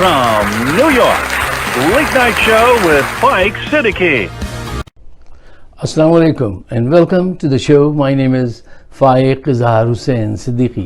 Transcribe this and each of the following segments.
from New York, Late Night Show with Mike Siddiqui. Assalamu alaikum and welcome to the show. My name is Faiq Izhar Hussain Siddiqui.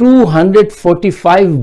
245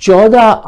14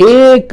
1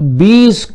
20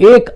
1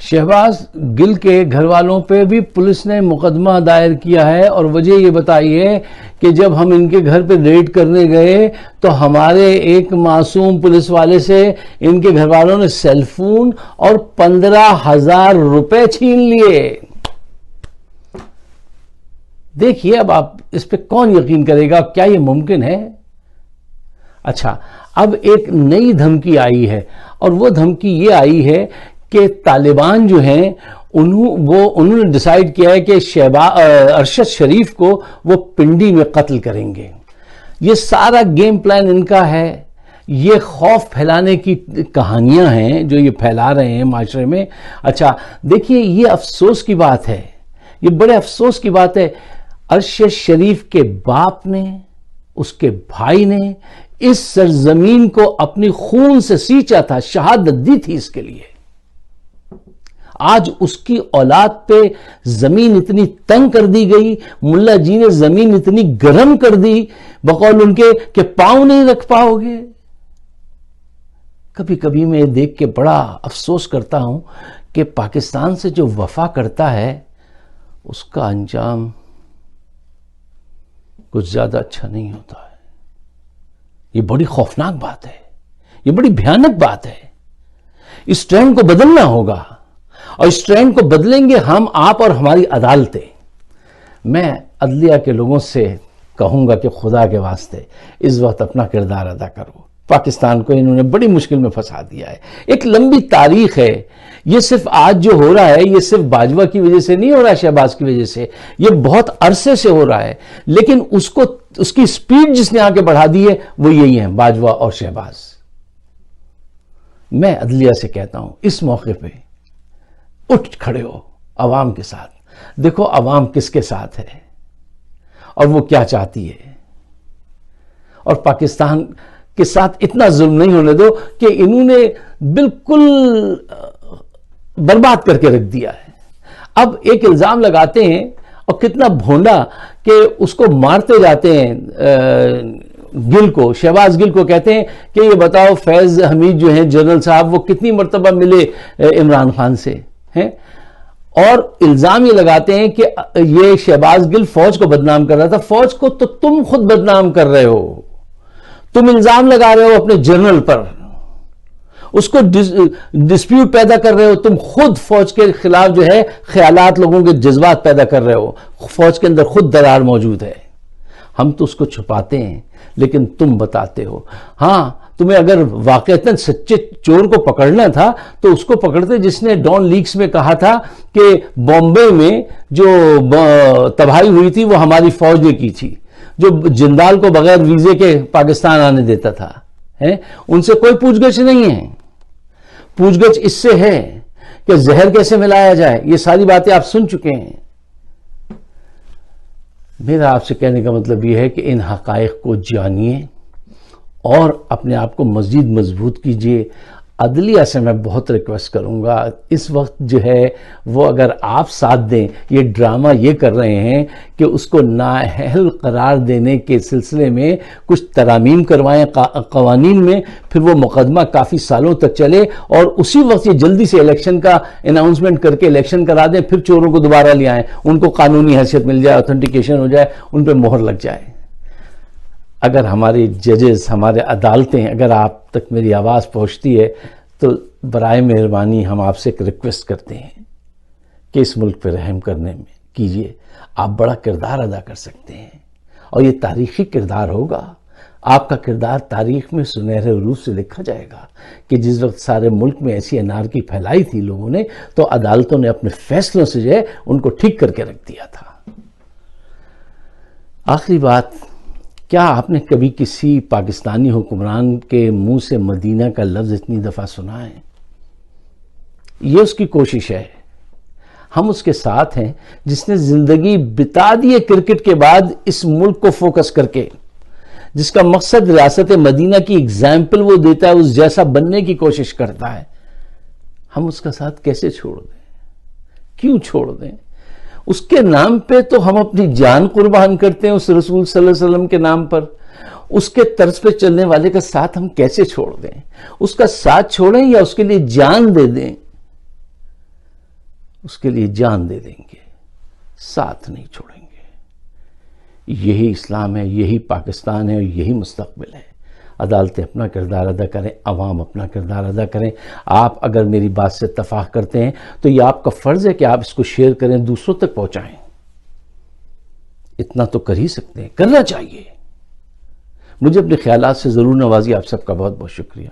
Shahbaz گل کے گھر والوں پہ بھی police نے مقدمہ دائر کیا ہے اور وجہ یہ بتائی ہے کہ جب ہم ان کے گھر پہ ریڈ کرنے گئے تو ہمارے ایک معصوم پولیس والے سے ان کے گھر والوں نے سیل فون اور 15,000 روپے چھین لیے. دیکھیے اب آپ اس پہ کون یقین کرے گا؟ کیا یہ ممکن ہے؟ اچھا، اب ایک نئی دھمکی آئی ہے اور وہ دھمکی یہ آئی ہے کہ طالبان جو ہیں انہوں نے ڈیسائیڈ کیا ہے کہ ارشد شریف کو وہ پنڈی میں قتل کریں گے. یہ سارا گیم پلان ان کا ہے. یہ خوف پھیلانے کی کہانیاں ہیں جو یہ پھیلا رہے ہیں معاشرے میں. اچھا دیکھیے، یہ افسوس کی بات ہے، یہ بڑے افسوس کی بات ہے. ارشد شریف کے باپ نے، اس کے بھائی نے اس سرزمین کو اپنی خون سے سینچا تھا، شہادت دی تھی اس کے لیے. آج اس کی اولاد پہ زمین اتنی تنگ کر دی گئی، ملا جی نے زمین اتنی گرم کر دی بقول ان کے کہ پاؤں نہیں رکھ پاؤ گے. کبھی کبھی میں دیکھ کے بڑا افسوس کرتا ہوں کہ پاکستان سے جو وفا کرتا ہے اس کا انجام کچھ زیادہ اچھا نہیں ہوتا ہے. یہ بڑی خوفناک بات ہے، یہ بڑی بھیانک بات ہے. اس ٹرینڈ کو بدلنا ہوگا اور اس ٹرینڈ کو بدلیں گے ہم، آپ اور ہماری عدالتیں. میں عدلیہ کے لوگوں سے کہوں گا کہ خدا کے واسطے اس وقت اپنا کردار ادا کرو. پاکستان کو انہوں نے بڑی مشکل میں پھنسا دیا ہے. ایک لمبی تاریخ ہے. یہ صرف آج جو ہو رہا ہے یہ صرف باجوہ کی وجہ سے نہیں ہو رہا ہے، شہباز کی وجہ سے. یہ بہت عرصے سے ہو رہا ہے، لیکن اس کی سپیڈ جس نے آگے بڑھا دی ہے وہ یہی ہے، باجوہ اور شہباز. میں عدلیہ سے کہتا ہوں اس موقع پہ اٹھ کھڑے ہو عوام کے ساتھ. دیکھو عوام کس کے ساتھ ہے اور وہ کیا چاہتی ہے، اور پاکستان کے ساتھ اتنا ظلم نہیں ہونے دو کہ انہوں نے بالکل برباد کر کے رکھ دیا ہے. اب ایک الزام لگاتے ہیں اور کتنا بھونڈا کہ اس کو مارتے جاتے ہیں. گل کو، شہباز گل کو کہتے ہیں کہ یہ بتاؤ فیض حمید جو ہیں جنرل صاحب وہ کتنی مرتبہ ملے عمران خان سے ہیں، اور الزام یہ لگاتے ہیں کہ یہ شہباز گل فوج کو بدنام کر رہا تھا. فوج کو تو تم خود بدنام کر رہے ہو، تم الزام لگا رہے ہو اپنے جنرل پر، اس کو ڈسپیوٹ پیدا کر رہے ہو. تم خود فوج کے خلاف جو ہے خیالات، لوگوں کے جذبات پیدا کر رہے ہو. فوج کے اندر خود درار موجود ہے. ہم تو اس کو چھپاتے ہیں لیکن تم بتاتے ہو. ہاں، تمہیں اگر واقعتاً سچے چور کو پکڑنا تھا تو اس کو پکڑتے جس نے ڈان لیکس میں کہا تھا کہ بامبے میں جو تباہی ہوئی تھی وہ ہماری فوج نے کی تھی، جو جندال کو بغیر ویزے کے پاکستان آنے دیتا تھا. ان سے کوئی پوچھ گچھ نہیں ہے. پوچھ گچھ اس سے ہے کہ زہر کیسے ملایا جائے. یہ ساری باتیں آپ سن چکے ہیں. میرا آپ سے کہنے کا مطلب یہ ہے کہ ان حقائق کو جانیے اور اپنے آپ کو مزید مضبوط کیجیے. عدلیہ سے میں بہت ریکویسٹ کروں گا اس وقت جو ہے وہ اگر آپ ساتھ دیں. یہ ڈرامہ یہ کر رہے ہیں کہ اس کو نااہل قرار دینے کے سلسلے میں کچھ ترامیم کروائیں قوانین میں، پھر وہ مقدمہ کافی سالوں تک چلے اور اسی وقت یہ جلدی سے الیکشن کا اناؤنسمنٹ کر کے الیکشن کرا دیں، پھر چوروں کو دوبارہ لے آئیں، ان کو قانونی حیثیت مل جائے، اوتھنٹیکیشن ہو جائے، ان پہ مہر لگ جائے. اگر ہمارے ججز، ہمارے عدالتیں، اگر آپ تک میری آواز پہنچتی ہے تو برائے مہربانی ہم آپ سے ایک ریکویسٹ کرتے ہیں کہ اس ملک پہ رحم کرنے میں کیجیے. آپ بڑا کردار ادا کر سکتے ہیں اور یہ تاریخی کردار ہوگا. آپ کا کردار تاریخ میں سنہرے حروف سے لکھا جائے گا کہ جس وقت سارے ملک میں ایسی انارکی پھیلائی تھی لوگوں نے تو عدالتوں نے اپنے فیصلوں سے جو ہے ان کو ٹھیک کر کے رکھ دیا تھا. آخری بات، کیا آپ نے کبھی کسی پاکستانی حکمران کے منہ سے مدینہ کا لفظ اتنی دفعہ سنا ہے؟ یہ اس کی کوشش ہے. ہم اس کے ساتھ ہیں جس نے زندگی بتا دی ہے کرکٹ کے بعد اس ملک کو فوکس کر کے، جس کا مقصد ریاست مدینہ کی ایگزامپل وہ دیتا ہے، اس جیسا بننے کی کوشش کرتا ہے. ہم اس کا ساتھ کیسے چھوڑ دیں؟ کیوں چھوڑ دیں؟ اس کے نام پہ تو ہم اپنی جان قربان کرتے ہیں، اس رسول صلی اللہ علیہ وسلم کے نام پر. اس کے طرز پہ چلنے والے کا ساتھ ہم کیسے چھوڑ دیں؟ اس کا ساتھ چھوڑیں یا اس کے لیے جان دے دیں؟ اس کے لیے جان دے دیں گے، ساتھ نہیں چھوڑیں گے۔ یہی اسلام ہے، یہی پاکستان ہے اور یہی مستقبل ہے۔ عدالتیں اپنا کردار ادا کریں، عوام اپنا کردار ادا کریں۔ آپ اگر میری بات سے اتفاق کرتے ہیں تو یہ آپ کا فرض ہے کہ آپ اس کو شیئر کریں، دوسروں تک پہنچائیں۔ اتنا تو کر ہی سکتے ہیں، کرنا چاہیے۔ مجھے اپنے خیالات سے ضرور نوازی۔ آپ سب کا بہت بہت شکریہ۔